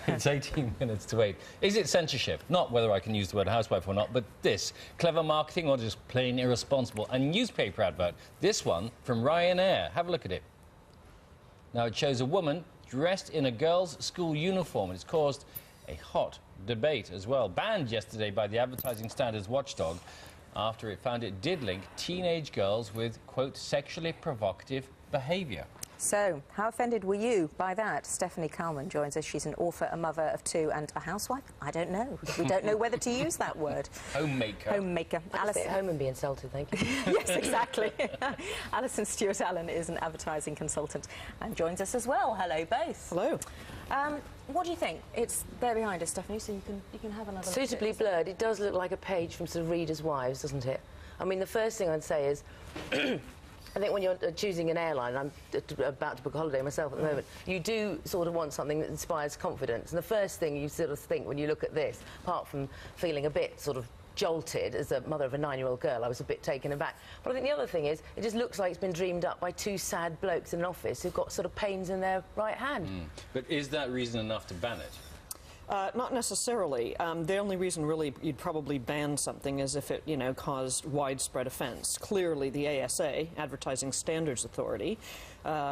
It's 18 minutes to 8. Is it censorship? Not whether I can use the word housewife or not, but this. Clever marketing or just plain irresponsible? A newspaper advert. This one from Ryanair. Have a look at it. Now, it shows a woman dressed in a girl's school uniform, and it's caused a hot debate as well. Banned yesterday by the Advertising Standards Watchdog after it found it did link teenage girls with, quote, sexually provocative behaviour. So, how offended were you by that? Stephanie Kalman joins us. She's an author, a mother of two, and a housewife. I don't know. We don't know whether to use that word. Homemaker. Homemaker. I'll stay at home and be insulted, thank you. Yes, exactly. Alison Stewart-Allen is an advertising consultant and joins us as well. Hello, both. Hello. What do you think? It's there behind us, Stephanie, so you can have another. Suitably blurred. It does look like a page from sort of Reader's Wives, doesn't it? I mean, the first thing I'd say is I think when you're choosing an airline, I'm about to book a holiday myself at the moment, you do sort of want something that inspires confidence. And the first thing you sort of think when you look at this, apart from feeling a bit sort of jolted as a mother of a 9-year-old girl, I was a bit taken aback. But I think the other thing is, it just looks like it's been dreamed up by two sad blokes in an office who've got sort of pains in their right hand. But is that reason enough to ban it? Not necessarily. The only reason really you'd probably ban something is if it, caused widespread offense. Clearly, the ASA, Advertising Standards Authority,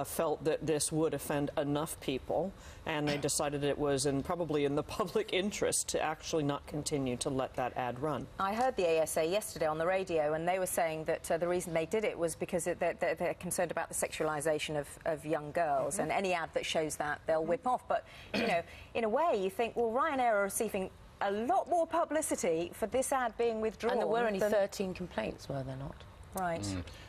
felt that this would offend enough people, and they decided it was probably in the public interest to actually not continue to let that ad run. I heard the ASA yesterday on the radio, and they were saying that the reason they did it was because they're concerned about the sexualisation of young girls, and any ad that shows that, they'll whip off. But, in a way, you think, well, Ryanair are receiving a lot more publicity for this ad being withdrawn. And there were only 13 complaints, were there not? Right.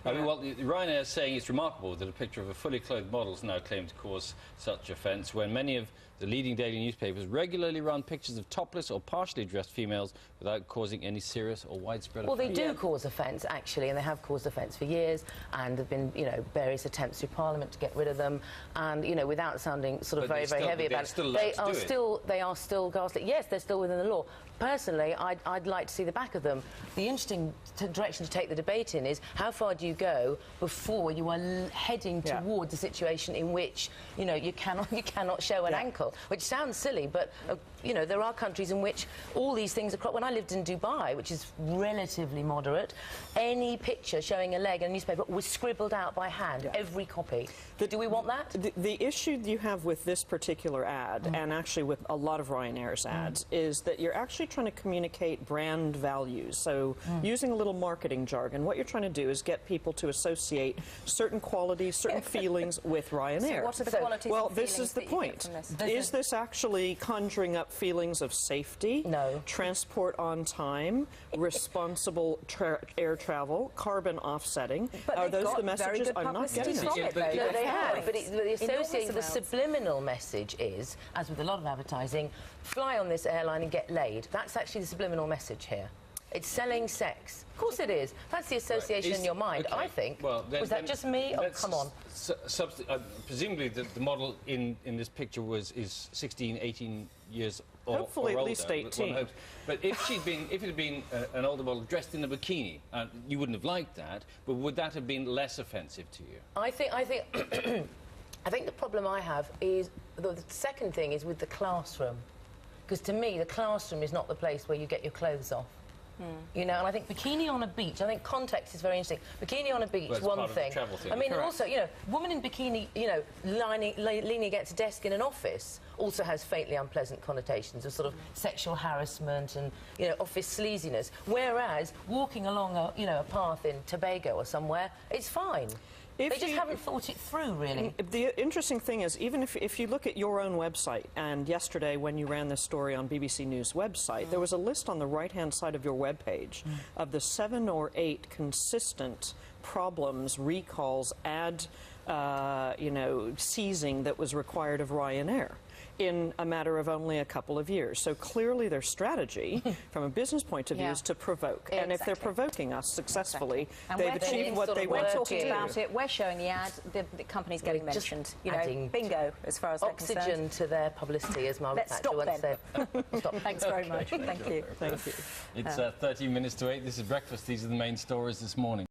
I mean, well, Ryanair is saying it's remarkable that a picture of a fully clothed model is now claimed to cause such offence, when many of the leading daily newspapers regularly run pictures of topless or partially dressed females without causing any serious or widespread offence. Well, they do cause offence, actually, and they have caused offence for years, and there have been, various attempts through Parliament to get rid of them, and, without sounding sort of very heavy about it. They are still ghastly. Yes, they're still within the law. Personally, I'd like to see the back of them. The interesting direction to take the debate in is how far do you go before you are heading towards a situation in which, you cannot show an ankle, which sounds silly, but, there are countries in which all these things are... When I lived in Dubai, which is relatively moderate, any picture showing a leg in a newspaper was scribbled out by hand, every copy. Do we want that? The issue you have with this particular ad, and actually with a lot of Ryanair's ads, is that you're actually trying to communicate brand values. So using a little marketing jargon, what you're trying to do is get people to associate certain qualities, certain feelings with Ryanair. So what are the qualities? Well, this is the point. Is this actually conjuring up feelings of safety? No. Transport on time, responsible air travel, carbon offsetting? Are those the messages? I'm not getting it. No, they have, but the subliminal message is, as with a lot of advertising, fly on this airline and get laid. That's actually the subliminal message here. It's selling sex. Of course it is. That's the association in your mind, I think. Well, was that just me? Oh, come on. Presumably the model in this picture is 16, 18 years or Hopefully or at least 18. But if it had been an older model dressed in a bikini, you wouldn't have liked that, but would that have been less offensive to you? I think I think the problem I have is the second thing is with the classroom, because to me the classroom is not the place where you get your clothes off. And I think bikini on a beach, I think context is very interesting. Bikini on a beach, one thing. I mean, also, woman in bikini, leaning against a desk in an office also has faintly unpleasant connotations of sort of sexual harassment and, office sleaziness. Whereas walking along a path in Tobago or somewhere, it's fine. They just haven't thought it through, really. The interesting thing is, even if you look at your own website, and yesterday when you ran this story on BBC News website, there was a list on the right-hand side of your webpage of the 7 or 8 consistent problems, recalls, ad, seizing that was required of Ryanair in a matter of only a couple of years. So clearly their strategy, from a business point of view, is to provoke. And if they're provoking us successfully, they've achieved what they want to do. We're talking about it, we're showing the ad, the company's getting mentioned. Bingo, as far as they're concerned. Oxygen to their publicity, as Margaret Thatcher once said. Stop. Thanks very much. Thank you. Thank you. It's 13 minutes to 8. This is Breakfast. These are the main stories this morning.